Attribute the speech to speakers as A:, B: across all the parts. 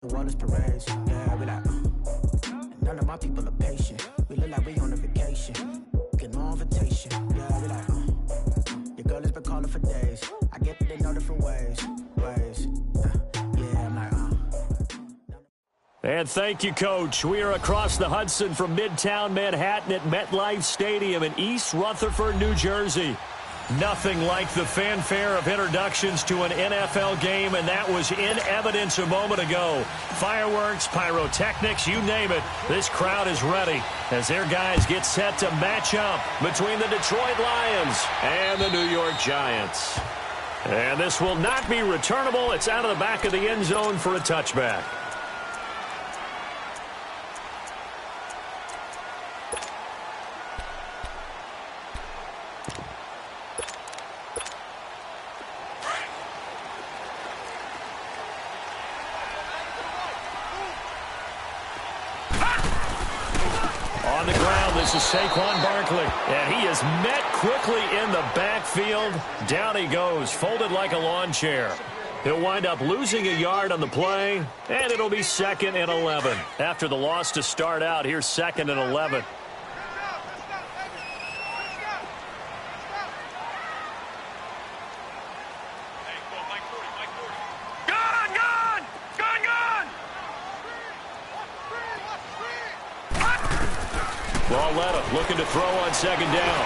A: The world is parades, yeah, we like, none of my people are patient. We look like we on a vacation. Get no invitation, yeah, we like, your girl has been calling for days. I get that they know different ways, yeah, I'm like,
B: And thank you, Coach. We are across the Hudson from Midtown Manhattan at MetLife Stadium in East Rutherford, New Jersey. Nothing like the fanfare of introductions to an NFL game, and that was in evidence a moment ago. Fireworks, pyrotechnics, you name it. This crowd is ready as their guys get set to match up between the Detroit Lions and the New York Giants. And this will not be returnable. It's out of the back of the end zone for a touchback. On the ground, this is Saquon Barkley, and he is met quickly in the backfield. Down he goes, folded like a lawn chair. He'll wind up losing a yard on the play, and it'll be 2nd and 11. After the loss to start out, here's 2nd and 11. Barletta looking to throw on 2nd down.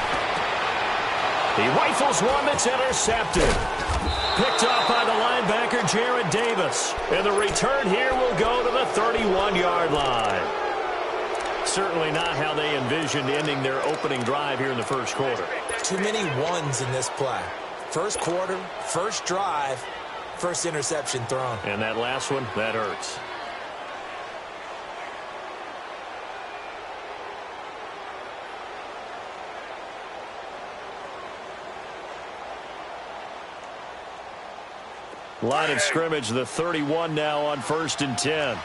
B: He rifles one that's intercepted. Picked up by the linebacker, Jared Davis. And the return here will go to the 31-yard line. Certainly not how they envisioned ending their opening drive here in the first quarter.
C: Too many ones in this play. First quarter, first drive, first interception thrown.
B: And that last one, that hurts. Line of scrimmage, the 31 now on 1st and 10.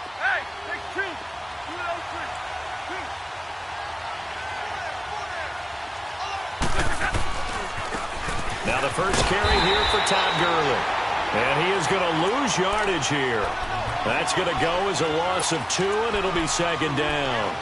B: Now the first carry here for Todd Gurley. And he is going to lose yardage here. That's going to go as a loss of 2, and it'll be 2nd down.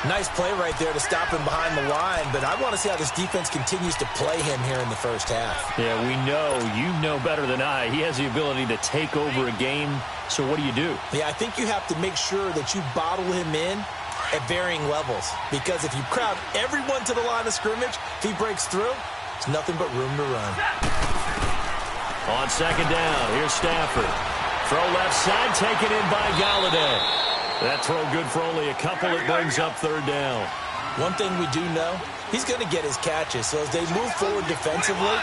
C: Nice play right there to stop him behind the line, but I want to see how this defense continues to play him here in the first half.
B: Yeah, we know. You know better than I. He has the ability to take over a game, so what do you do?
C: Yeah, I think you have to make sure that you bottle him in at varying levels, because if you crowd everyone to the line of scrimmage, if he breaks through, there's nothing but room to run.
B: On 2nd down, here's Stafford. Throw left side, taken in by Galladay. That throw good for only a couple. It brings up 3rd down.
C: One thing we do know, he's going to get his catches. So as they move forward defensively,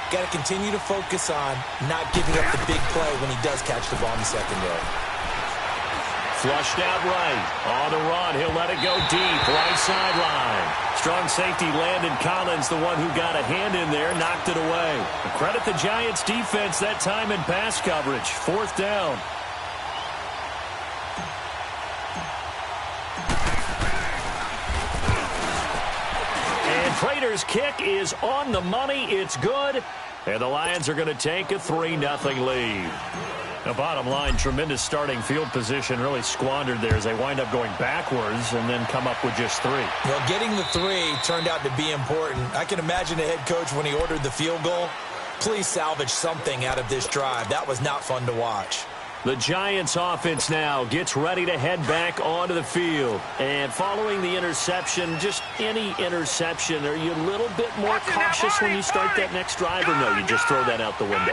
C: got to continue to focus on not giving up the big play when he does catch the ball in the secondary.
B: Flushed out right. On the run, he'll let it go deep. Right sideline. Strong safety Landon Collins, the one who got a hand in there, knocked it away. Credit the Giants defense that time in pass coverage. 4th down. Prater's kick is on the money. It's good. And the Lions are going to take a 3-0 lead. The bottom line, tremendous starting field position, really squandered there as they wind up going backwards and then come up with just 3.
C: Well, getting the 3 turned out to be important. I can imagine the head coach when he ordered the field goal. Please salvage something out of this drive. That was not fun to watch.
B: The Giants offense now gets ready to head back onto the field. And following the interception, just any interception, are you a little bit more cautious when you start that next drive, or no, you just throw that out the window?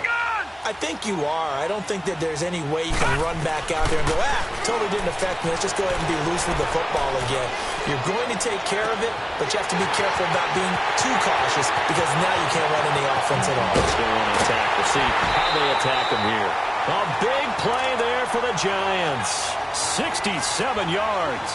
C: I think you are. I don't think that there's any way you can run back out there and go, totally didn't affect me. Let's just go ahead and be loose with the football again. You're going to take care of it, but you have to be careful about being too cautious because now you can't run any offense at all.
B: Let's go on and attack. We'll see how they attack them here. A big play there for the Giants. 67 yards.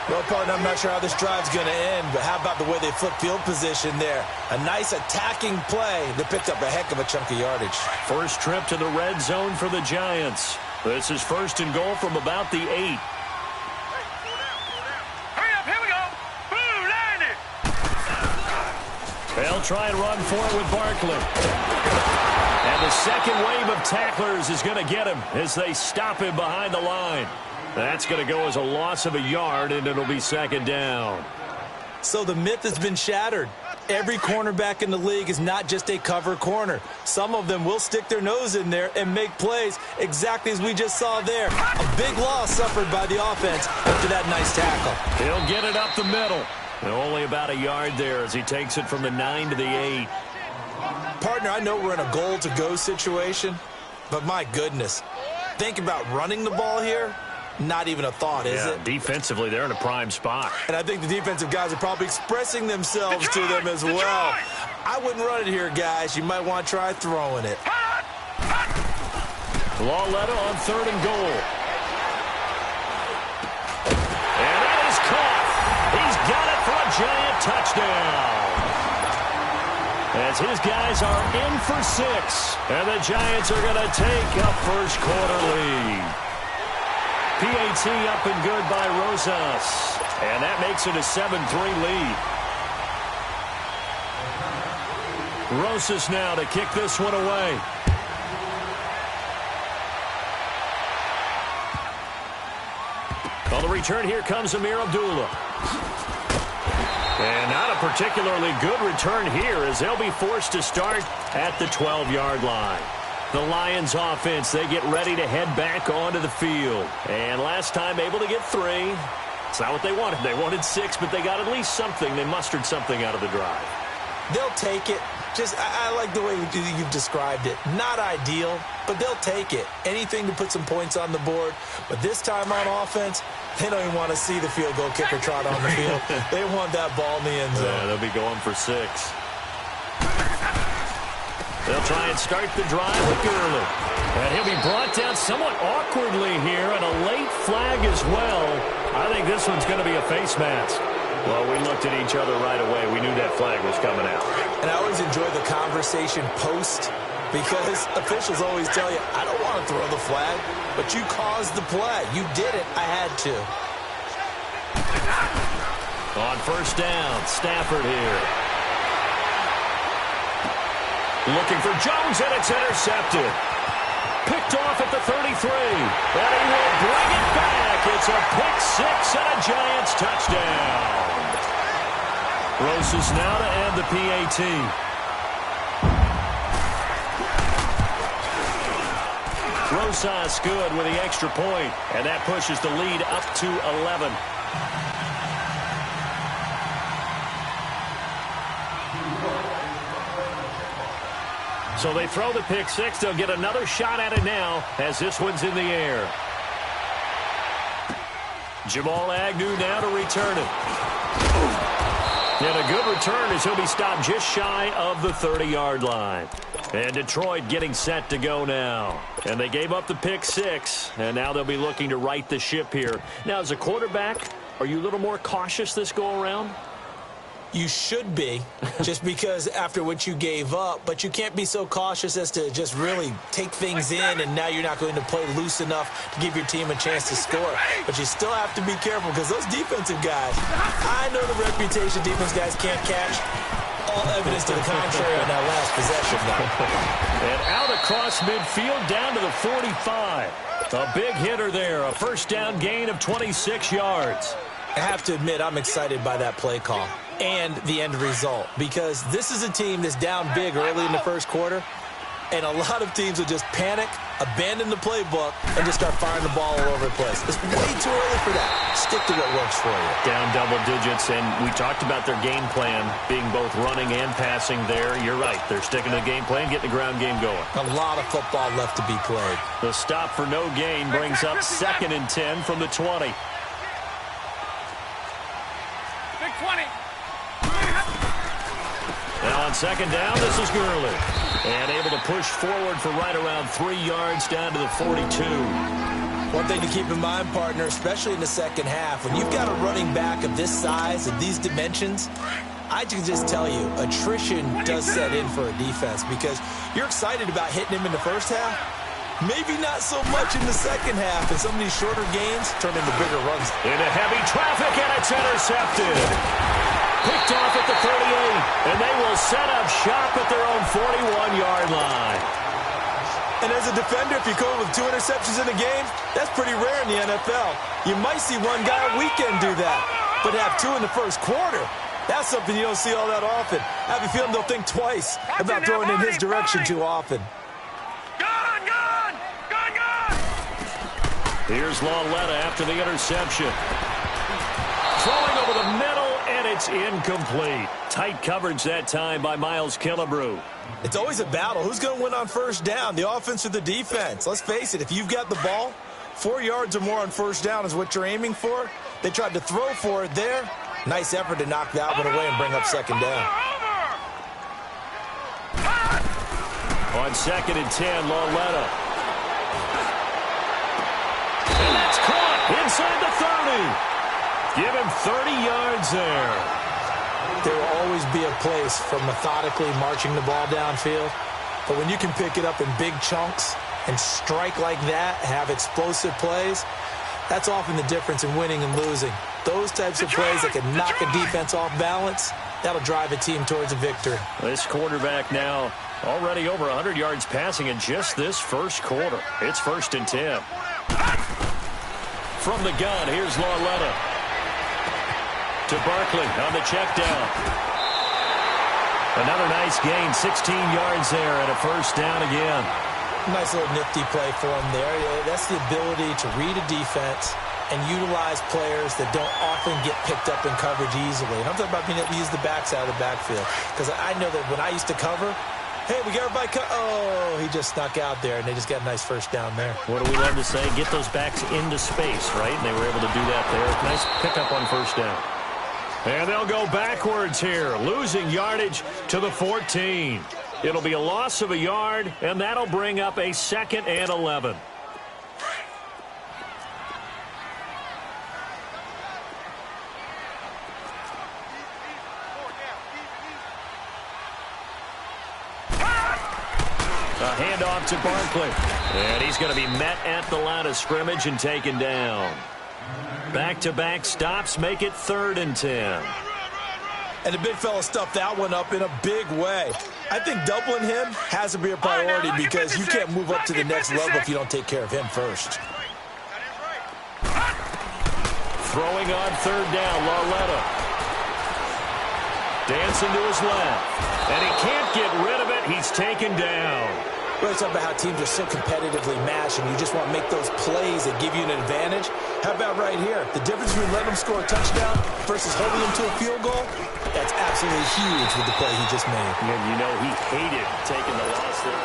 C: Well, partner, I'm not sure how this drive's going to end, but how about the way they flip field position there? A nice attacking play that picked up a heck of a chunk of yardage.
B: First trip to the red zone for the Giants. This is 1st and goal from about the 8.
D: Hurry up, here we go. Boom, land it.
B: They'll try and run for it with Barkley. And the second wave of tacklers is going to get him as they stop him behind the line. That's going to go as a loss of a yard, and it'll be second down.
C: So the myth has been shattered. Every cornerback in the league is not just a cover corner. Some of them will stick their nose in there and make plays exactly as we just saw there. A big loss suffered by the offense after that nice tackle.
B: He'll get it up the middle. And only about a yard there as he takes it from the 9 to the 8.
C: Partner, I know we're in a goal-to-go situation, but my goodness, think about running the ball here. Not even a thought, is it?
B: Defensively, they're in a prime spot.
C: And I think the defensive guys are probably expressing themselves to them as well. I wouldn't run it here, guys. You might want to try throwing it.
B: Lauletta on 3rd and goal. And that is caught. He's got it for a giant touchdown. As his guys are in for 6. And the Giants are going to take a first quarter lead. PAT up and good by Rosas. And that makes it a 7-3 lead. Rosas now to kick this one away. On the return, here comes Amir Abdullah. And not a particularly good return here as they'll be forced to start at the 12-yard line. The Lions offense, they get ready to head back onto the field. And last time able to get 3. It's not what they wanted. They wanted 6, but they got at least something. They mustered something out of the drive.
C: They'll take it. I like the way you've described it. Not ideal, but they'll take it. Anything to put some points on the board. But this time on offense, they don't even want to see the field goal kicker trot on the field. They want that ball in the end zone.
B: Yeah, they'll be going for 6. They'll try and start the drive with Gurley. And he'll be brought down somewhat awkwardly here, and a late flag as well. I think this one's going to be a face mask. Well, we looked at each other right away. We knew that flag was coming out.
C: And I always enjoy the conversation post because officials always tell you, I don't want to throw the flag, but you caused the play. You did it. I had to.
B: On first down, Stafford here. Looking for Jones, and it's intercepted. Picked off at the 33. And he will bring it back. It's a pick 6 and a Giants touchdown. Rosas now to end the PAT. Rosas good with the extra point, and that pushes the lead up to 11. So they throw the pick 6. They'll get another shot at it now as this one's in the air. Jamal Agnew now to return it. And a good return as he'll be stopped just shy of the 30-yard line. And Detroit getting set to go now. And they gave up the pick 6, and now they'll be looking to right the ship here. Now, as a quarterback, are you a little more cautious this go-around?
C: You should be, just because after what you gave up, but you can't be so cautious as to just really take things in, and now you're not going to play loose enough to give your team a chance to score. But you still have to be careful because those defensive guys, I know the reputation defense guys can't catch. All evidence to the contrary on that last possession, though.
B: And out across midfield down to the 45. A big hitter there, a first down gain of 26 yards.
C: I have to admit, I'm excited by that play call and the end result because this is a team that's down big early in the first quarter, and a lot of teams will just panic, abandon the playbook, and just start firing the ball all over the place. It's way too early for that. Stick to what works for you.
B: Down double digits, and we talked about their game plan being both running and passing there. You're right. They're sticking to the game plan, getting the ground game going.
C: A lot of football left to be played.
B: The stop for no gain brings up 2nd and 10 from the 20.
D: Big 20.
B: Now on second down, this is Gurley. And able to push forward for right around 3 yards down to the 42.
C: One thing to keep in mind, partner, especially in the second half, when you've got a running back of this size and these dimensions, I can just tell you, attrition does set in for a defense because you're excited about hitting him in the first half. Maybe not so much in the second half, and some of these shorter gains turn into bigger runs.
B: Into heavy traffic, and it's intercepted. Picked off at the 38, and they will set up shop at their own 41-yard line.
C: And as a defender, if you come with 2 interceptions in a game, that's pretty rare in the NFL. You might see one guy a weekend do that, but to have 2 in the first quarter, that's something you don't see all that often. I have a feeling they'll think twice about throwing in his direction too often.
B: Here's Lauletta after the interception. Throwing over the middle, and it's incomplete. Tight coverage that time by Miles Killebrew.
C: It's always a battle. Who's going to win on first down, the offense or the defense? Let's face it, if you've got the ball, 4 yards or more on first down is what you're aiming for. They tried to throw for it there. Nice effort to knock that one away and bring up second down.
B: On 2nd and 10, Lauletta. And that's caught inside the 30. Give him 30 yards there.
C: There will always be a place for methodically marching the ball downfield. But when you can pick it up in big chunks and strike like that, have explosive plays, that's often the difference in winning and losing. Those types of plays that can knock a defense off balance, that'll drive a team towards a victory.
B: This quarterback now already over 100 yards passing in just this first quarter. It's 1st and 10. From the gun, here's Lauletta. To Barkley on the check down. Another nice gain, 16 yards there, and a first down again.
C: Nice little nifty play for him there. That's the ability to read a defense and utilize players that don't often get picked up in coverage easily. And I'm talking about being able to use the backside of the backfield. Because I know that when I used to cover, hey, we got everybody oh, he just snuck out there, and they just got a nice first down there.
B: What do we love to say? Get those backs into space, right? And they were able to do that there. Nice pickup on first down. And they'll go backwards here, losing yardage to the 14. It'll be a loss of a yard, and that'll bring up a 2nd and 11. A handoff to Barkley. And he's going to be met at the line of scrimmage and taken down. Back-to-back stops make it 3rd and 10.
C: And the big fella stuffed that one up in a big way. I think doubling him has to be a priority because you can't move up to the next level if you don't take care of him first.
B: Throwing on 3rd down, Lauletta. Dancing to his left. And he can't get rid of it. He's taken down.
C: We're talking about how teams are so competitively matched, and you just want to make those plays that give you an advantage. How about right here? The difference between letting them score a touchdown versus holding them to a field goal, that's absolutely huge with the play he just made.
B: And you know he hated taking the loss there.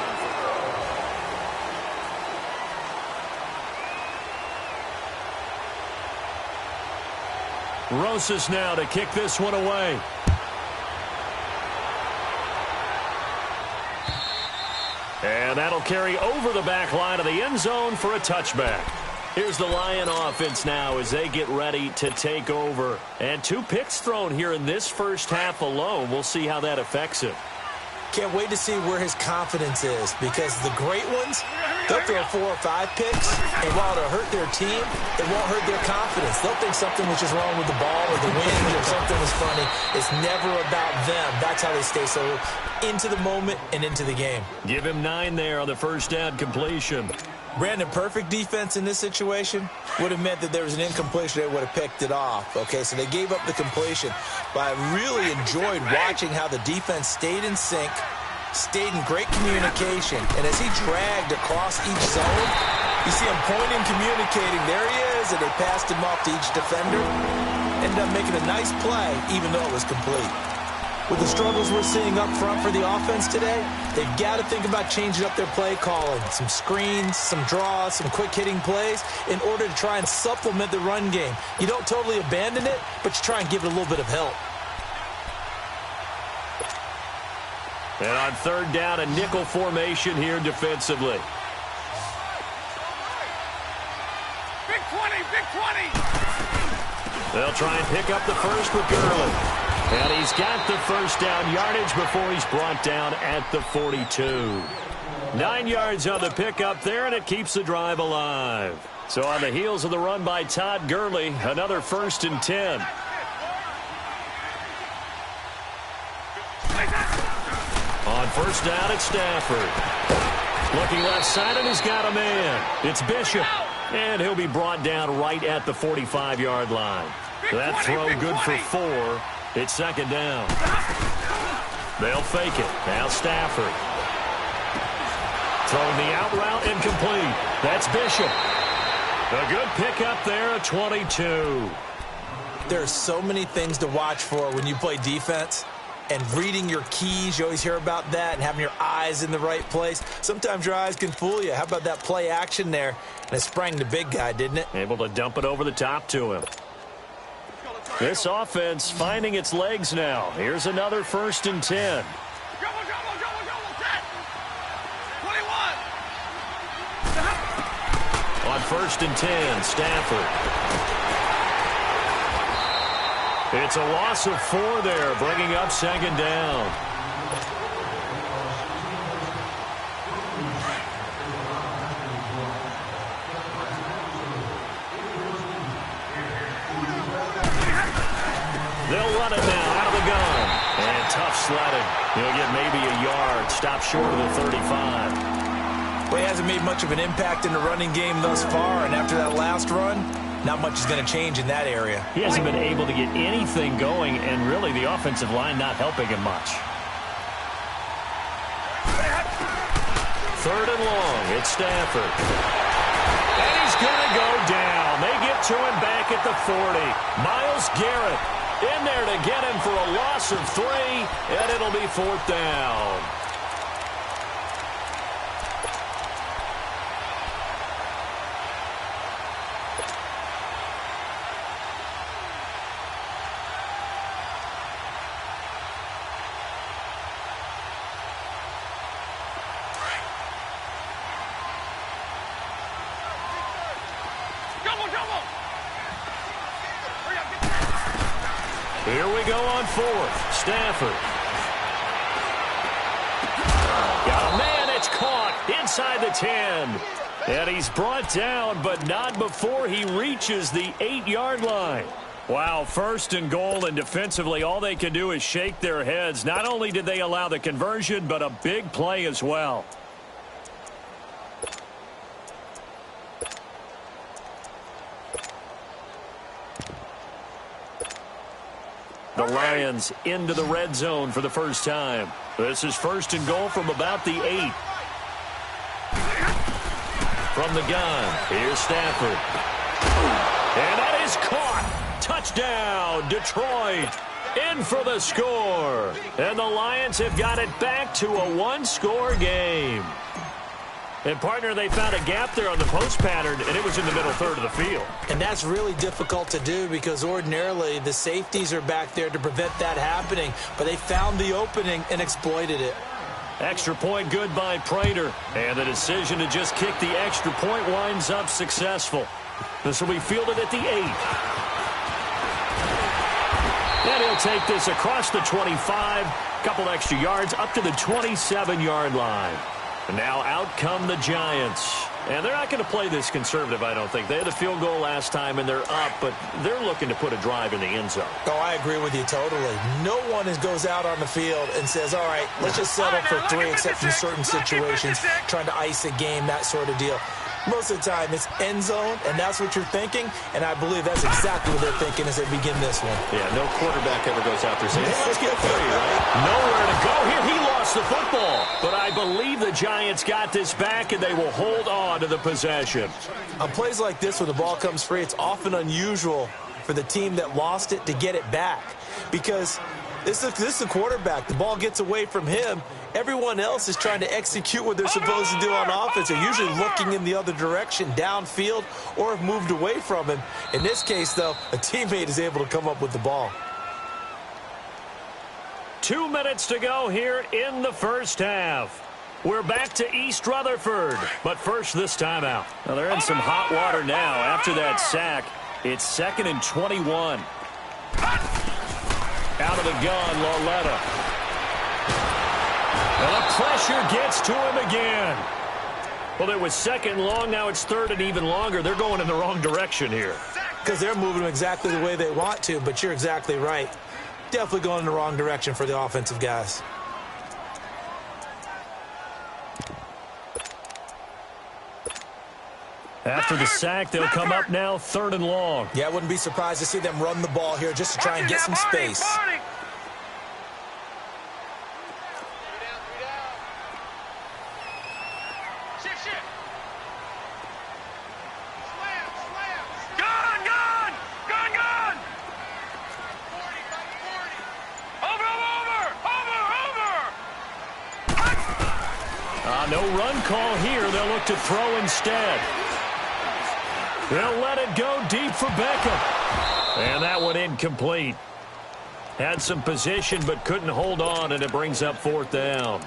B: Rosas now to kick this one away. And that'll carry over the back line of the end zone for a touchback. Here's the Lion offense now as they get ready to take over. And 2 picks thrown here in this first half alone. We'll see how that affects him.
C: Can't wait to see where his confidence is, because the great ones, they'll throw 4 or 5 picks, and while it'll hurt their team, it won't hurt their confidence. They'll think something was just wrong with the ball or the wind or something was funny. It's never about them. That's how they stay so into the moment and into the game.
B: Give him 9 there on the first down completion.
C: Brandon, perfect defense in this situation would have meant that there was an incompletion. They would have picked it off. Okay, so they gave up the completion. But I really enjoyed watching how the defense stayed in sync, stayed in great communication. And as he dragged across each zone, you see him pointing, communicating. There he is, and they passed him off to each defender. Ended up making a nice play, even though it was complete. With the struggles we're seeing up front for the offense today, they've got to think about changing up their play calling. Some screens, some draws, some quick-hitting plays in order to try and supplement the run game. You don't totally abandon it, but you try and give it a little bit of help.
B: And on 3rd down, a nickel formation here defensively.
D: Big 20, big 20.
B: They'll try and pick up the first with Gurley. And he's got the first down yardage before he's brought down at the 42. 9 yards on the pickup there, and it keeps the drive alive. So on the heels of the run by Todd Gurley, another 1st and 10. On first down, it's Stafford. Looking left side, and he's got a man. It's Bishop, and he'll be brought down right at the 45-yard line. That throw good for 4. It's second down. They'll fake it. Now Stafford. Throwing the out route incomplete. That's Bishop. A good pickup there at 22.
C: There are so many things to watch for when you play defense. And reading your keys, you always hear about that, and having your eyes in the right place. Sometimes your eyes can fool you. How about that play action there? And it sprang the big guy, didn't it?
B: Able to dump it over the top to him. This offense finding its legs now. Here's another 1st and 10.
D: Double, 21.
B: On 1st and 10, Stafford. It's a loss of 4 there, bringing up second down. They'll run it now out of the gun. And tough sledding. He'll get maybe a yard. Stop short of the 35.
C: Well, he hasn't made much of an impact in the running game thus far. And after that last run, not much is going to change in that area.
B: He hasn't been able to get anything going, and really the offensive line not helping him much. 3rd and long. It's Stafford. And he's going to go down. They get to him back at the 40. Myles Garrett in there to get him for a loss of 3, and it'll be 4th down. Here we go on 4th. Stafford. Got a man, it's caught inside the 10. And he's brought down, but not before he reaches the 8-yard line. Wow, 1st and goal, and defensively all they can do is shake their heads. Not only did they allow the conversion, but a big play as well. The Lions into the red zone for the first time. This is 1st and goal from about the 8. From the gun, here's Stafford. And that is caught. Touchdown, Detroit. In for the score. And the Lions have got it back to a 1-score game. And, partner, they found a gap there on the post pattern, and it was in the middle third of the field.
C: And that's really difficult to do because ordinarily the safeties are back there to prevent that happening. But they found the opening and exploited it.
B: Extra point good by Prater. And the decision to just kick the extra point winds up successful. This will be fielded at the 8. And he'll take this across the 25. Couple extra yards up to the 27-yard line. And now out come the Giants. And they're not going to play this conservative, I don't think. They had a field goal last time, and they're up, but they're looking to put a drive in the end zone.
C: Oh, I agree with you totally. No one goes out on the field and says, all right, let's just settle for 3, except in certain situations, trying to ice a game, that sort of deal. Most of the time, it's end zone, and that's what you're thinking, and I believe that's exactly what they're thinking as they begin this one.
B: Yeah, no quarterback ever goes out there saying, hey, let's get 3, right? Nowhere to go here. He lost the football, but I believe the Giants got this back, and they will hold on to the possession.
C: On plays like this where the ball comes free, it's often unusual for the team that lost it to get it back because this is the quarterback. The ball gets away from him. Everyone else is trying to execute what they're supposed to do on offense. They're usually looking in the other direction, downfield, or have moved away from him. In this case, though, a teammate is able to come up with the ball.
B: 2 minutes to go here in the first half. We're back to East Rutherford, but first this timeout. Now they're in some hot water now after that sack. It's 2nd and 21. Out of the gun, Lauletta. And the pressure gets to him again. Well, it was 2nd long. Now it's 3rd and even longer. They're going in the wrong direction here.
C: Because they're moving them exactly the way they want to, but you're exactly right. Definitely going in the wrong direction for the offensive guys.
B: After the sack, they'll come up now 3rd and long.
C: Yeah, I wouldn't be surprised to see them run the ball here just to try and get some space.
B: No run call here. They'll look to throw instead. They'll let it go deep for Beckham. And that one incomplete. Had some position but couldn't hold on, and it brings up 4th down.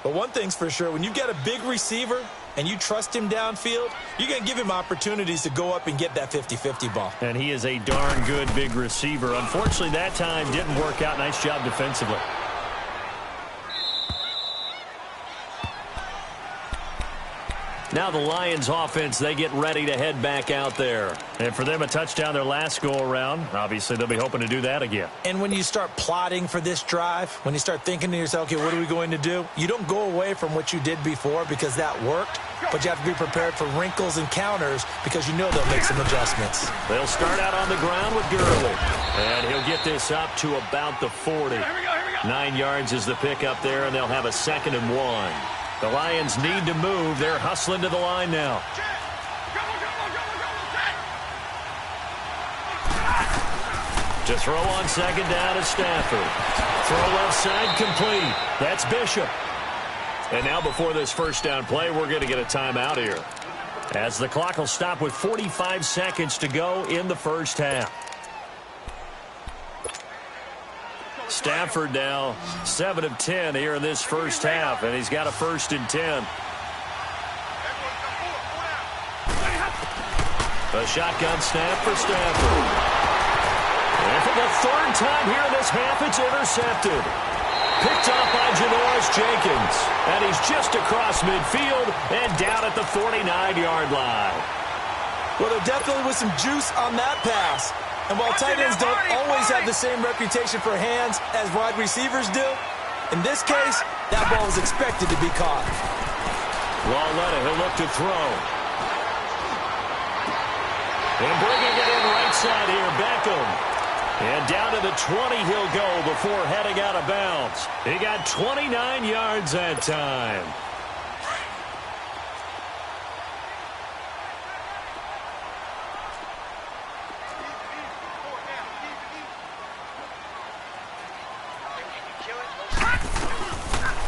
C: But one thing's for sure, when you've got a big receiver and you trust him downfield, you're going to give him opportunities to go up and get that 50-50 ball.
B: And he is a darn good big receiver. Unfortunately, that time didn't work out. Nice job defensively. Now the Lions offense, they get ready to head back out there. And for them, a touchdown their last go-around. Obviously, they'll be hoping to do that again.
C: And when you start plotting for this drive, when you start thinking to yourself, okay, what are we going to do? You don't go away from what you did before because that worked, but you have to be prepared for wrinkles and counters because you know they'll make some adjustments.
B: They'll start out on the ground with Gurley. And he'll get this up to about the 40. 9 yards is the pickup there, and they'll have a 2nd and 1. The Lions need to move. They're hustling to the line now. To throw on 2nd down is Stafford. Throw left side complete. That's Bishop. And now before this 1st down play, we're going to get a timeout here, as the clock will stop with 45 seconds to go in the 1st half. Stafford now 7 of 10 here in this 1st half, and he's got a 1st and 10. A shotgun snap for Stafford. And for the 3rd time here in this half, it's intercepted. Picked off by Janoris Jenkins, and he's just across midfield and down at the 49-yard line.
C: Well, there definitely was some juice on that pass. And while tight ends don't always have the same reputation for hands as wide receivers do, in this case, that ball was expected to be caught.
B: Lauletta, he'll look to throw. And bringing it in right side here, Beckham. And down to the 20 he'll go before heading out of bounds. He got 29 yards that time.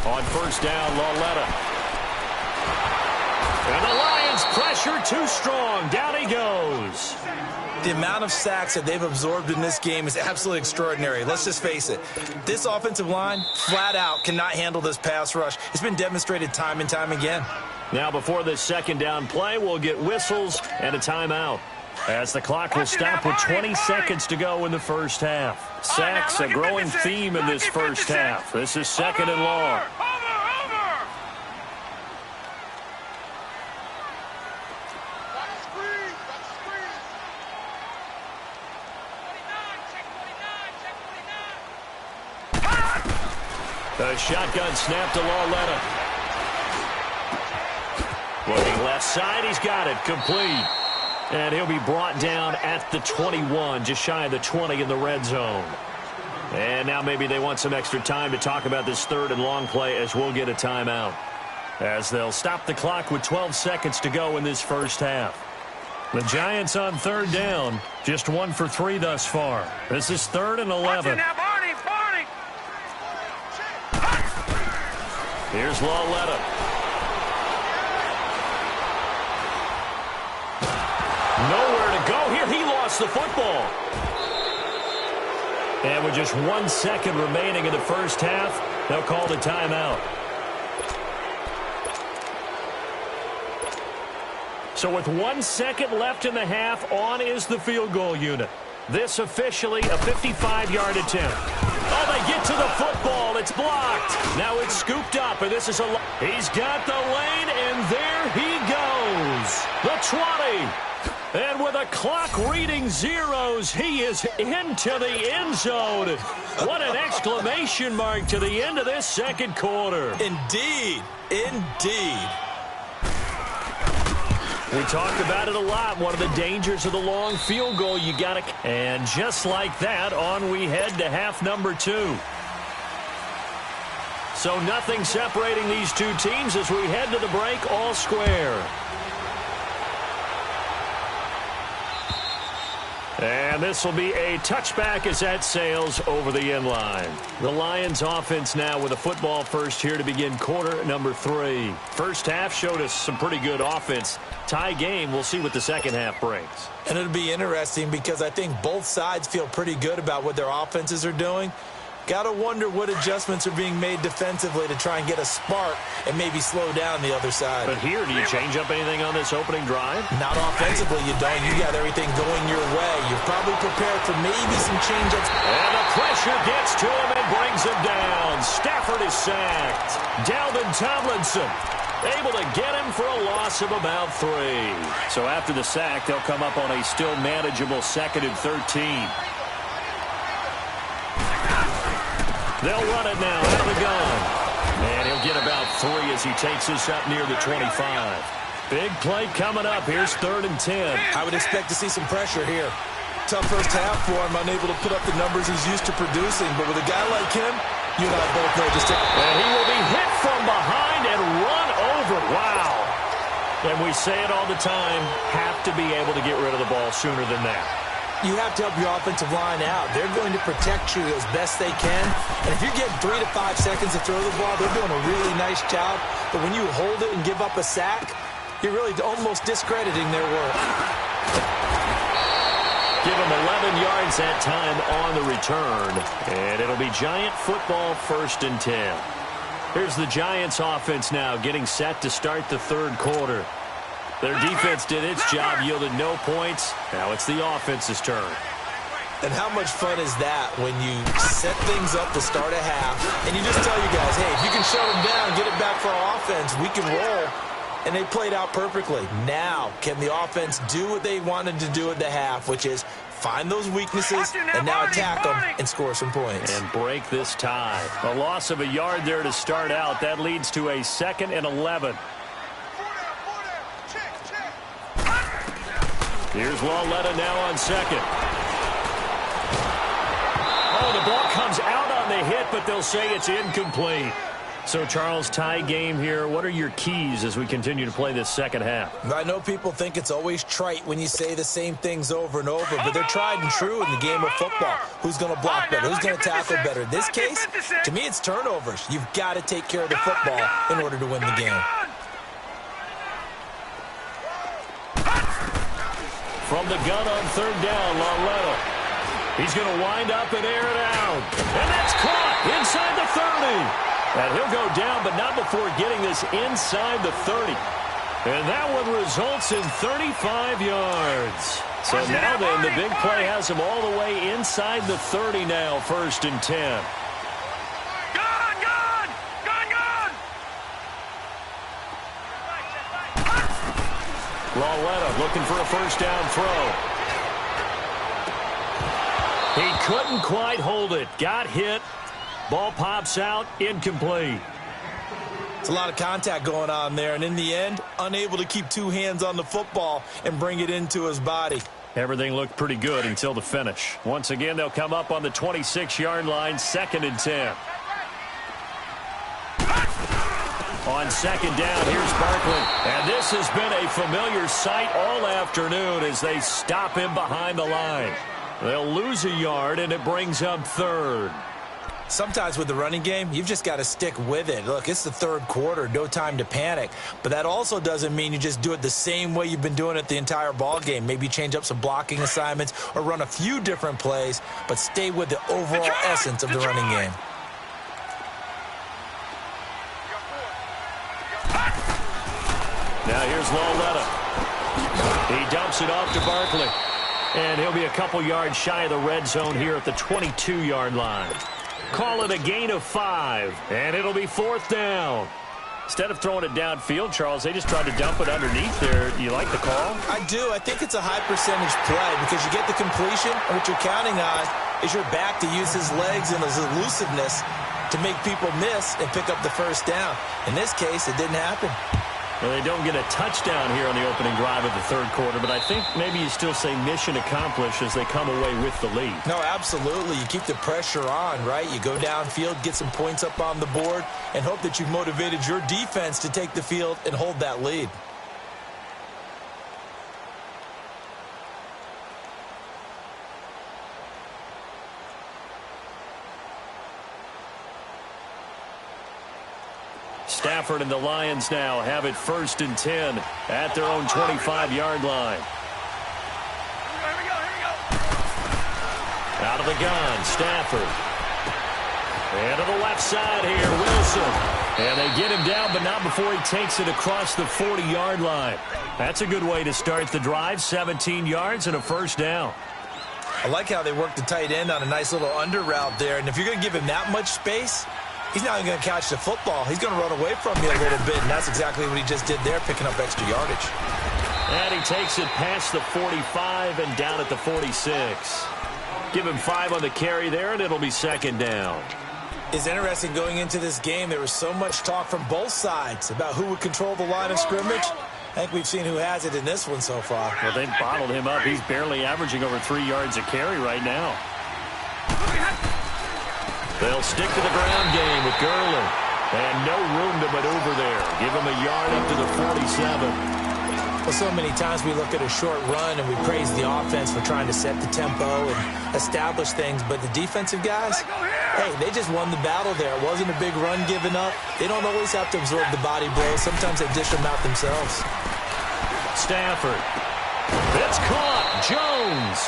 B: On 1st down, Lauletta. And the Lions pressure too strong. Down he goes.
C: The amount of sacks that they've absorbed in this game is absolutely extraordinary. Let's just face it. This offensive line, flat out, cannot handle this pass rush. It's been demonstrated time and time again.
B: Now before this 2nd down play, we'll get whistles and a timeout, as the clock will stop with 20 seconds to go in the 1st half. Sacks, a growing theme in this 1st half. This is 2nd and long. A shotgun snap to Lauletta. Looking left side, he's got it, complete. And he'll be brought down at the 21, just shy of the 20 in the red zone. And now maybe they want some extra time to talk about this 3rd and long play, as we'll get a timeout, as they'll stop the clock with 12 seconds to go in this 1st half. The Giants on 3rd down, just 1 for 3 thus far. This is 3rd and 11. Here's Lauletta. Nowhere to go here. He lost the football. And with just 1 second remaining in the 1st half, they'll call the timeout. So with 1 second left in the half, on is the field goal unit. This officially a 55-yard attempt. Oh, they get to the football. It's blocked. Now it's scooped up, and this is he's got the lane, and there he goes. The 20. And with a clock reading zeros, he is into the end zone. What an exclamation mark to the end of this 2nd quarter.
C: Indeed. Indeed.
B: We talk about it a lot. One of the dangers of the long field goal, you got to... And just like that, on we head to half number 2. So nothing separating these two teams as we head to the break, all square. And this will be a touchback as that sails over the end line. The Lions offense now with a football first here to begin quarter number 3. First half showed us some pretty good offense. Tie game, we'll see what the second half brings.
C: And it'll be interesting because I think both sides feel pretty good about what their offenses are doing. Got to wonder what adjustments are being made defensively to try and get a spark and maybe slow down the other side.
B: But here, do you change up anything on this opening drive?
C: Not offensively, you don't. You got everything going your way. You're probably prepared for maybe some change-ups.
B: And the pressure gets to him and brings him down. Stafford is sacked. Dalvin Tomlinson able to get him for a loss of about 3. So after the sack, they'll come up on a still manageable 2nd and 13. They'll run it now out of the gun. And he'll get about 3 as he takes this up near the 25. Big play coming up. Here's 3rd and 10.
C: I would expect to see some pressure here. Tough first half for him, unable to put up the numbers he's used to producing. But with a guy like him, you and I both know just
B: and he will be hit from behind and run over. Wow. And we say it all the time, have to be able to get rid of the ball sooner than that.
C: You have to help your offensive line out. They're going to protect you as best they can. And if you're getting 3 to 5 seconds to throw the ball, they're doing a really nice job. But when you hold it and give up a sack, you're really almost discrediting their work.
B: Give them 11 yards that time on the return. And it'll be Giant football 1st and 10. Here's the Giants offense now getting set to start the 3rd quarter. Their defense did its job, yielded no points. Now it's the offense's turn.
C: And how much fun is that when you set things up to start a half, and you just tell you guys, hey, if you can shut them down, get it back for our offense, we can roll. And they played out perfectly. Now, can the offense do what they wanted to do at the half, which is find those weaknesses and now attack them and score some points.
B: And break this tie. A loss of a yard there to start out. That leads to a 2nd and 11. Here's Lawletta now on 2nd. Oh, the ball comes out on the hit, but they'll say it's incomplete. So, Charles, tie game here. What are your keys as we continue to play this second half?
C: I know people think it's always trite when you say the same things over and over, but they're tried and true in the game of football. Who's going to block better? Who's going to tackle better? In this case, to me, it's turnovers. You've got to take care of the football in order to win the game.
B: From the gun on 3rd down, Lawletta. He's going to wind up and air it out. And that's caught inside the 30. And he'll go down, but not before getting this inside the 30. And that one results in 35 yards. So now then, the big play has him all the way inside the 30 now, 1st and 10. Lawletta looking for a 1st down throw. He couldn't quite hold it. Got hit. Ball pops out. Incomplete.
C: It's a lot of contact going on there, and in the end, unable to keep 2 hands on the football and bring it into his body.
B: Everything looked pretty good until the finish. Once again, they'll come up on the 26-yard line, 2nd and 10. On 2nd down, here's Barkley. And this has been a familiar sight all afternoon as they stop him behind the line. They'll lose a yard, and it brings up 3rd.
C: Sometimes with the running game, you've just got to stick with it. Look, it's the 3rd quarter, no time to panic. But that also doesn't mean you just do it the same way you've been doing it the entire ball game. Maybe change up some blocking assignments or run a few different plays, but stay with the overall essence of the running game.
B: Now here's Lawletta. He dumps it off to Barkley. And he'll be a couple yards shy of the red zone here at the 22-yard line. Call it a gain of 5, and it'll be 4th down. Instead of throwing it downfield, Charles, they just tried to dump it underneath there. You like the call?
C: I do. I think it's a high-percentage play because you get the completion, and what you're counting on is your back to use his legs and his elusiveness to make people miss and pick up the 1st down. In this case, it didn't happen.
B: Well, they don't get a touchdown here on the opening drive of the third quarter, but I think maybe you still say mission accomplished as they come away with the lead.
C: No, absolutely. You keep the pressure on, right? You go downfield, get some points up on the board, and hope that you've motivated your defense to take the field and hold that lead.
B: Stafford and the Lions now have it 1st and 10 at their own 25-yard line.
D: Here we go.
B: Out of the gun, Stafford. And to the left side here, Wilson. And they get him down, but not before he takes it across the 40-yard line. That's a good way to start the drive, 17 yards and a 1st down.
C: I like how they work the tight end on a nice little under route there. And if you're going to give him that much space, he's not even going to catch the football. He's going to run away from you a little bit, and that's exactly what he just did there, picking up extra yardage.
B: And he takes it past the 45 and down at the 46. Give him 5 on the carry there, and it'll be 2nd down.
C: It's interesting going into this game. There was so much talk from both sides about who would control the line of scrimmage. I think we've seen who has it in this one so far.
B: Well, they've bottled him up. He's barely averaging over 3 yards a carry right now. They'll stick to the ground game with Gurley. And no room to maneuver there. Give him a yard up to the 47.
C: Well, so many times we look at a short run and we praise the offense for trying to set the tempo and establish things. But the defensive guys, hey, they just won the battle there. It wasn't a big run given up. They don't always have to absorb the body blows. Sometimes they dish them out themselves.
B: Stafford. It's caught. Jones.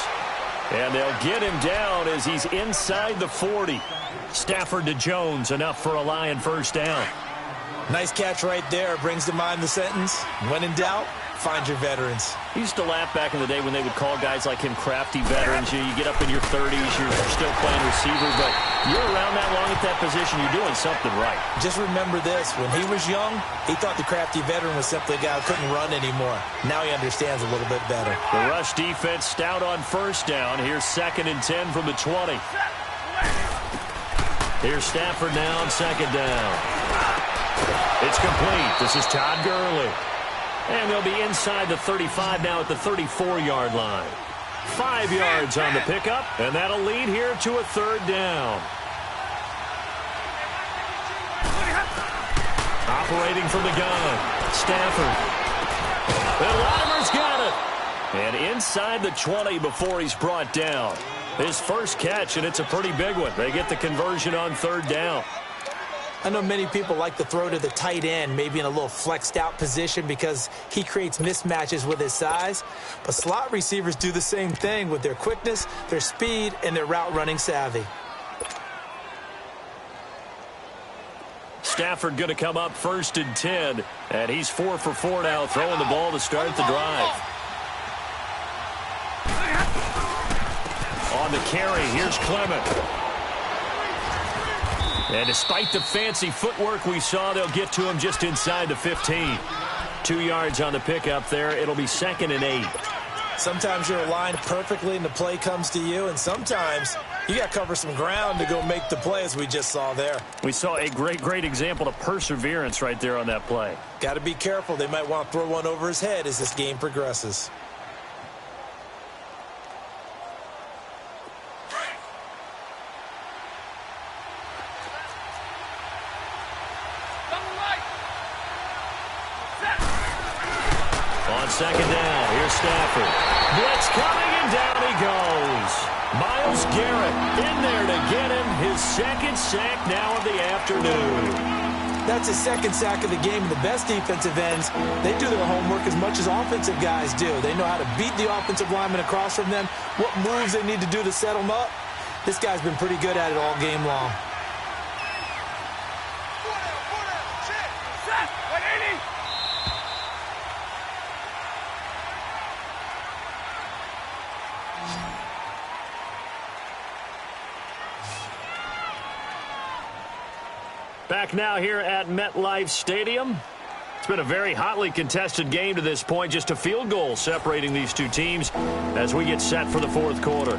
B: And they'll get him down as he's inside the 40. Stafford to Jones, enough for a Lion 1st down.
C: Nice catch right there. Brings to mind the sentence, when in doubt, find your veterans.
B: He used to laugh back in the day when they would call guys like him crafty veterans. You get up in your 30s, you're still playing receiver, but you're around that long at that position, you're doing something right.
C: Just remember this. When he was young, he thought the crafty veteran was simply a guy who couldn't run anymore. Now he understands a little bit better.
B: The rush defense stout on 1st down. Here's 2nd and 10 from the 20. Here's Stafford now on 2nd down. It's complete. This is Todd Gurley. And they'll be inside the 35 now at the 34-yard line. 5 yards on the pickup, and that'll lead here to a 3rd down. Operating from the gun, Stafford. And Latimer's got it. And inside the 20 before he's brought down. His first catch, and it's a pretty big one. They get the conversion on 3rd down.
C: I know many people like to throw to the tight end, maybe in a little flexed out position because he creates mismatches with his size. But slot receivers do the same thing with their quickness, their speed, and their route running savvy.
B: Stafford going to come up 1st and 10, and he's 4 for 4 now, throwing the ball to start the drive. On the carry, here's Clement. And despite the fancy footwork we saw, they'll get to him just inside the 15. 2 yards on the pickup there. It'll be 2nd and 8.
C: Sometimes you're aligned perfectly and the play comes to you, and sometimes you got to cover some ground to go make the play, as we just saw there.
B: We saw a great example of perseverance right there on that play.
C: Got to be careful. They might want to throw one over his head as this game progresses.
B: On 2nd down, here's Stafford. Blitz coming, and down he goes. Myles Garrett in there to get him his 2nd sack now of the afternoon.
C: That's his 2nd sack of the game. The best defensive ends, they do their homework as much as offensive guys do. They know how to beat the offensive lineman across from them, what moves they need to do to set them up. This guy's been pretty good at it all game long.
B: Back now here at MetLife Stadium. It's been a very hotly contested game to this point. Just a field goal separating these two teams as we get set for the 4th quarter.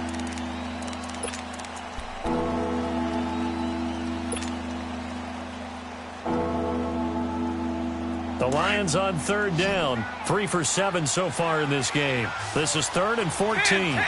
B: The Lions on third down, 3 for 7 so far in this game. This is 3rd and 14.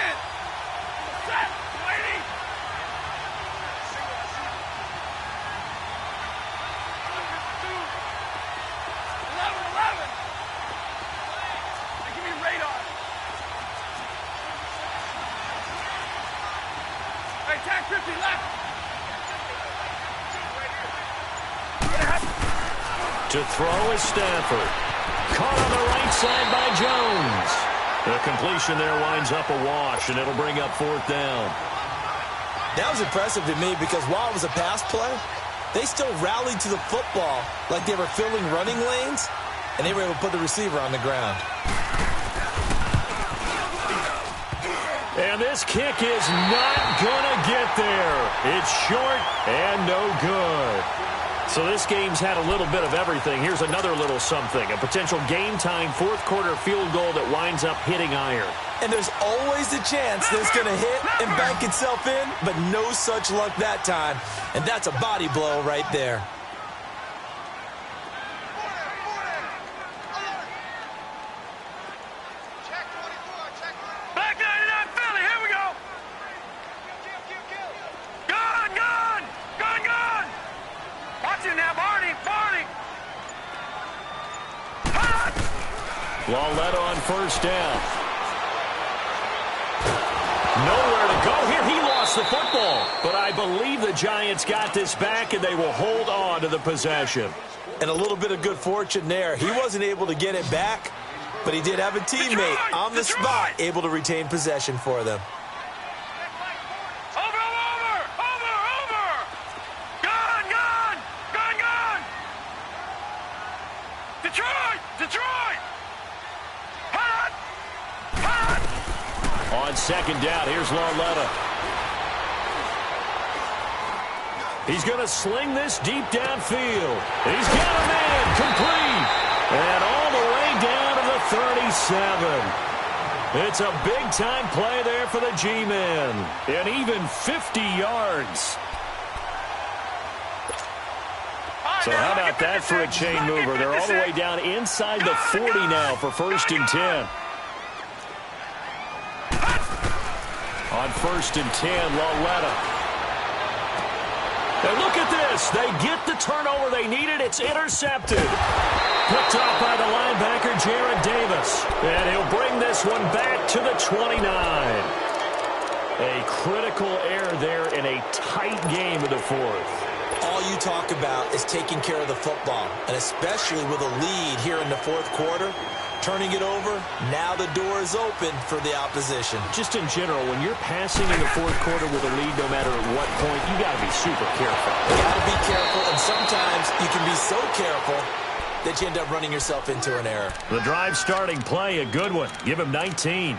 B: To throw is Stafford. Caught on the right side by Jones. The completion there winds up a wash, and it'll bring up 4th down.
C: That was impressive to me because while it was a pass play, they still rallied to the football like they were filling running lanes, and they were able to put the receiver on the ground.
B: And this kick is not going to get there. It's short and no good. So this game's had a little bit of everything. Here's another little something. A potential game-time 4th-quarter field goal that winds up hitting iron.
C: And there's always a chance that it's going to hit and bank itself in, but no such luck that time. And that's a body blow right there.
B: Lawletta on 1st down. Nowhere to go here. He lost the football. But I believe the Giants got this back, and they will hold on to the possession.
C: And a little bit of good fortune there. He wasn't able to get it back, but he did have a teammate on the spot able to retain possession for them.
B: On 2nd down, here's Lawletta. He's going to sling this deep downfield. He's got a man complete. And all the way down to the 37. It's a big-time play there for the G-men. And even 50 yards. So how about that for a chain mover? They're all the way down inside the 40 now for 1st and 10. On 1st and 10, Lawletta. And look at this. They get the turnover they needed. It's intercepted. Picked off by the linebacker, Jared Davis. And he'll bring this one back to the 29. A critical error there in a tight game of the 4th.
C: All you talk about is taking care of the football, and especially with a lead here in the 4th quarter. Turning it over, now the door is open for the opposition.
B: Just in general, when you're passing in the 4th quarter with a lead, no matter at what point, you got to be super careful.
C: You got to be careful, and sometimes you can be so careful that you end up running yourself into an error.
B: The drive starting play, a good one. Give him 19.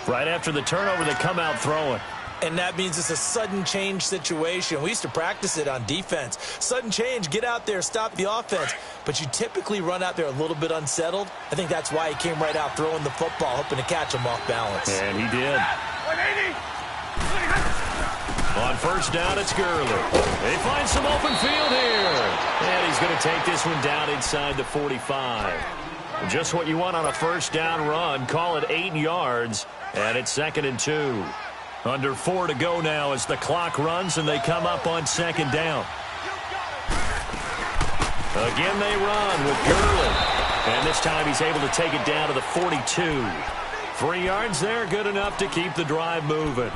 B: Right after the turnover, they come out throwing.
C: And that means it's a sudden change situation. We used to practice it on defense. Sudden change, get out there, stop the offense. But you typically run out there a little bit unsettled. I think that's why he came right out throwing the football, hoping to catch him off balance.
B: And he did. On 1st down, it's Gurley. They find some open field here. And he's going to take this one down inside the 45. Just what you want on a 1st down run. Call it 8 yards. And it's 2nd and 2. Under 4 to go now as the clock runs and they come up on 2nd down. Again they run with Gurley. And this time he's able to take it down to the 42. 3 yards there, good enough to keep the drive moving.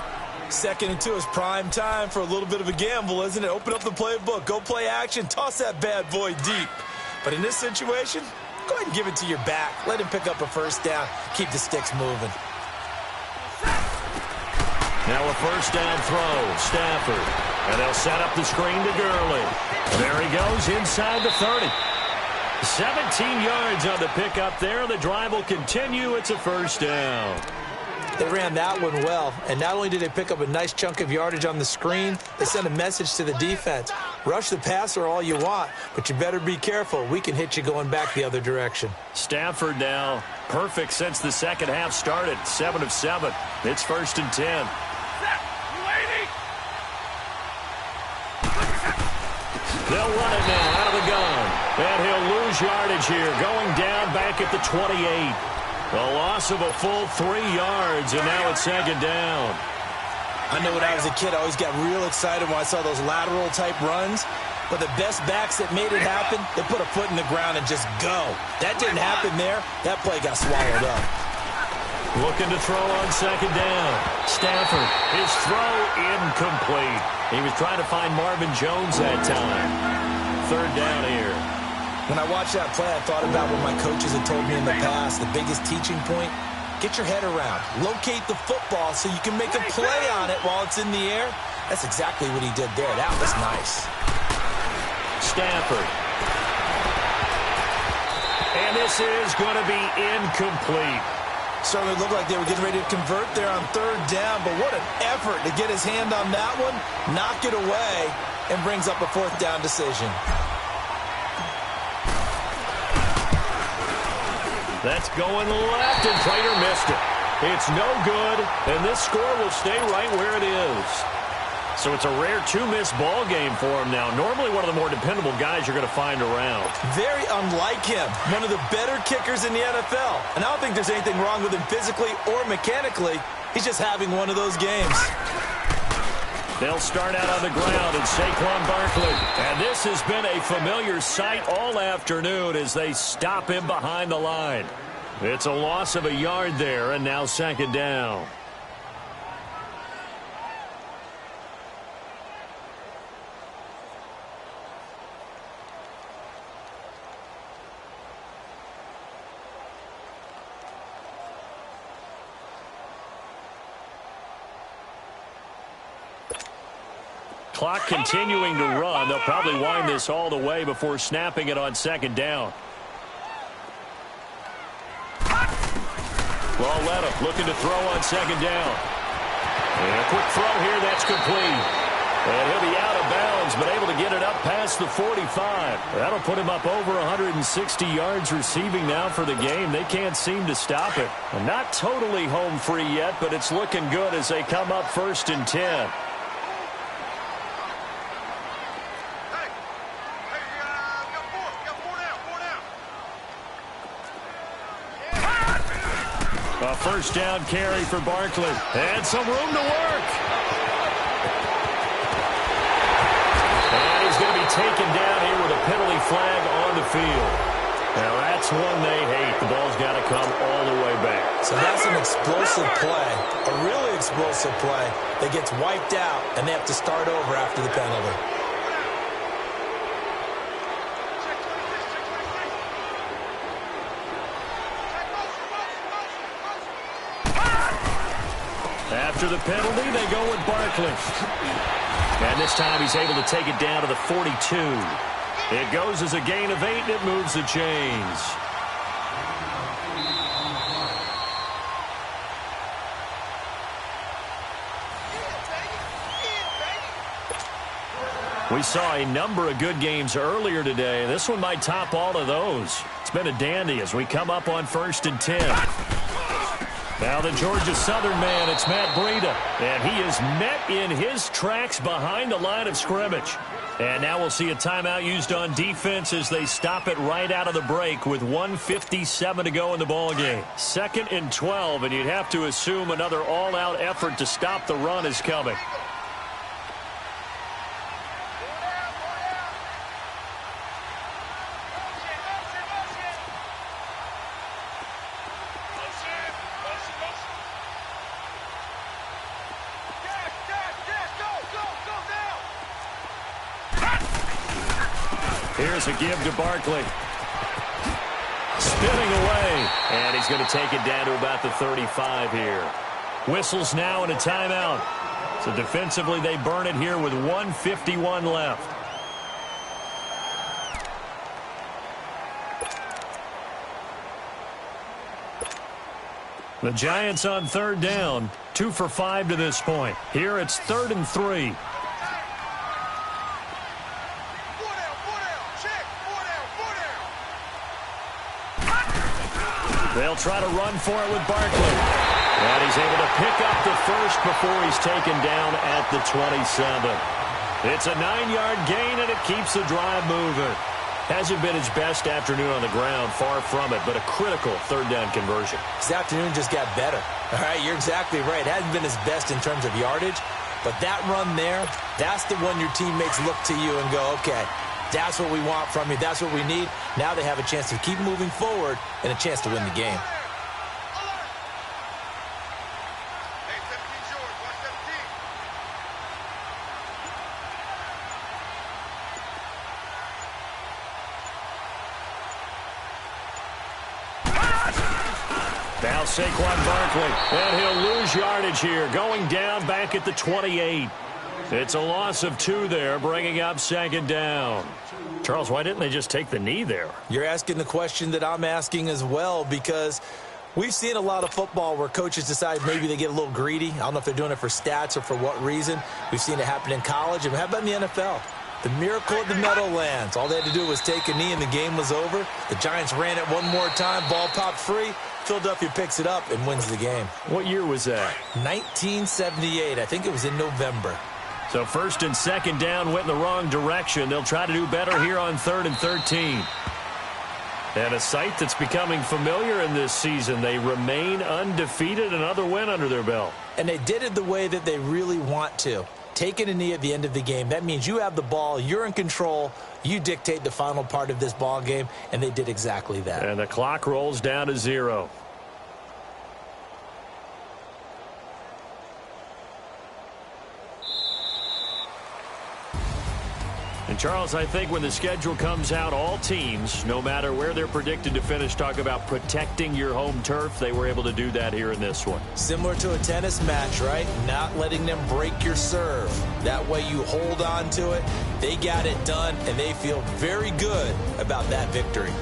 C: 2nd and 2 is prime time for a little bit of a gamble, isn't it? Open up the playbook, go play action, toss that bad boy deep. But in this situation, go ahead and give it to your back. Let him pick up a 1st down, keep the sticks moving.
B: Now a 1st down throw, Stafford. And they'll set up the screen to Gurley. There he goes inside the 30. 17 yards on the pickup there. The drive will continue. It's a 1st down.
C: They ran that one well. And not only did they pick up a nice chunk of yardage on the screen, they sent a message to the defense. Rush the passer all you want, but you better be careful. We can hit you going back the other direction.
B: Stafford now perfect since the 2nd half started. 7 of 7. It's 1st and 10. They'll run it now out of the gun. And he'll lose lose yardage here, going down back at the 28. A loss of a full 3 yards, and now it's second down.
C: I know when I was a kid, I always got real excited when I saw those lateral-type runs. But the best backs that made it happen, they put a foot in the ground and just go. That didn't happen there. That play got swallowed up.
B: Looking to throw on second down. Stafford, his throw incomplete. He was trying to find Marvin Jones that time. Third down here.
C: When I watched that play, I thought about what my coaches had told me in the past. The biggest teaching point, get your head around. Locate the football so you can make a play on it while it's in the air. That's exactly what he did there. That was nice.
B: Stafford. And this is going to be incomplete.
C: Certainly looked like they were getting ready to convert there on third down, but what an effort to get his hand on that one, knock it away, and brings up a fourth down decision.
B: That's going left, and Prater missed it. It's no good, and this score will stay right where it is. So it's a rare two-miss ball game for him now. Normally one of the more dependable guys you're going to find around.
C: Very unlike him. One of the better kickers in the NFL. And I don't think there's anything wrong with him physically or mechanically. He's just having one of those games.
B: They'll start out on the ground, and Saquon Barkley. And this has been a familiar sight all afternoon as they stop him behind the line. It's a loss of a yard there, and now second down. Clock continuing to run. They'll probably wind this all the way before snapping it on second down. Lauletta looking to throw on second down. And a quick throw here, that's complete. And he'll be out of bounds, but able to get it up past the 45. That'll put him up over 160 yards receiving now for the game. They can't seem to stop it. And not totally home free yet, but it's looking good as they come up 1st and 10. A first down carry for Barkley. And some room to work. And he's going to be taken down here with a penalty flag on the field. Now that's one they hate. The ball's got to come all the way back.
C: So that's an explosive play, a really explosive play that gets wiped out, and they have to start over after the penalty.
B: After the penalty, they go with Barkley. And this time he's able to take it down to the 42. It goes as a gain of 8, and it moves the chains. We saw a number of good games earlier today. This one might top all of those. It's been a dandy as we come up on 1st and 10. Now the Georgia Southern man, it's Matt Breida. And he is met in his tracks behind the line of scrimmage. And now we'll see a timeout used on defense as they stop it right out of the break with 1:57 to go in the ballgame. 2nd and 12, and you'd have to assume another all-out effort to stop the run is coming. Here's a give to Barkley. Spinning away. And he's going to take it down to about the 35 here. Whistles now and a timeout. So defensively they burn it here with 1:51 left. The Giants on 3rd down. 2 for 5 to this point. Here it's 3rd and 3. They'll try to run for it with Barkley. And he's able to pick up the first before he's taken down at the 27. It's a 9-yard gain, and it keeps the drive moving. Hasn't been his best afternoon on the ground, far from it, but a critical third down conversion.
C: His afternoon just got better. All right, you're exactly right. Hasn't been his best in terms of yardage, but that run there, that's the one your teammates look to you and go, okay, that's what we want from you. That's what we need. Now they have a chance to keep moving forward and a chance to win the game.
B: Now Saquon Barkley, and he'll lose yardage here, going down back at the 28. It's a loss of 2 there, bringing up second down. Charles, why didn't they just take the knee there?
C: You're asking the question that I'm asking as well, because we've seen a lot of football where coaches decide maybe they get a little greedy. I don't know if they're doing it for stats or for what reason. We've seen it happen in college, and how about in the NFL? The miracle of the Meadowlands. All they had to do was take a knee, and the game was over. The Giants ran it one more time. Ball popped free. Philadelphia picks it up and wins the game.
B: What year was that?
C: 1978. I think it was in November.
B: So first and second down went in the wrong direction. They'll try to do better here on 3rd and 13. And a sight that's becoming familiar in this season. They remain undefeated, another win under their belt.
C: And they did it the way that they really want to. Taking a knee at the end of the game, that means you have the ball, you're in control, you dictate the final part of this ball game, and they did exactly that.
B: And the clock rolls down to 0. And, Charles, I think when the schedule comes out, all teams, no matter where they're predicted to finish, talk about protecting your home turf. They were able to do that here in this one.
C: Similar to a tennis match, right? Not letting them break your serve. That way you hold on to it. They got it done, and they feel very good about that victory.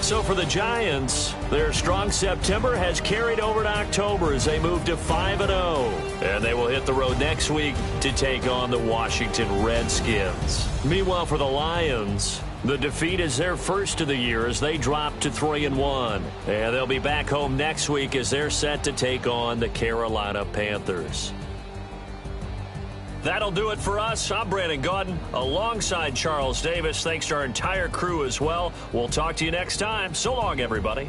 B: So for the Giants, their strong September has carried over to October as they move to 5-0. And they will hit the road next week to take on the Washington Redskins. Meanwhile, for the Lions, the defeat is their first of the year as they drop to 3-1. And they'll be back home next week as they're set to take on the Carolina Panthers. That'll do it for us. I'm Brandon Gaudin alongside Charles Davis. Thanks to our entire crew as well. We'll talk to you next time. So long, everybody.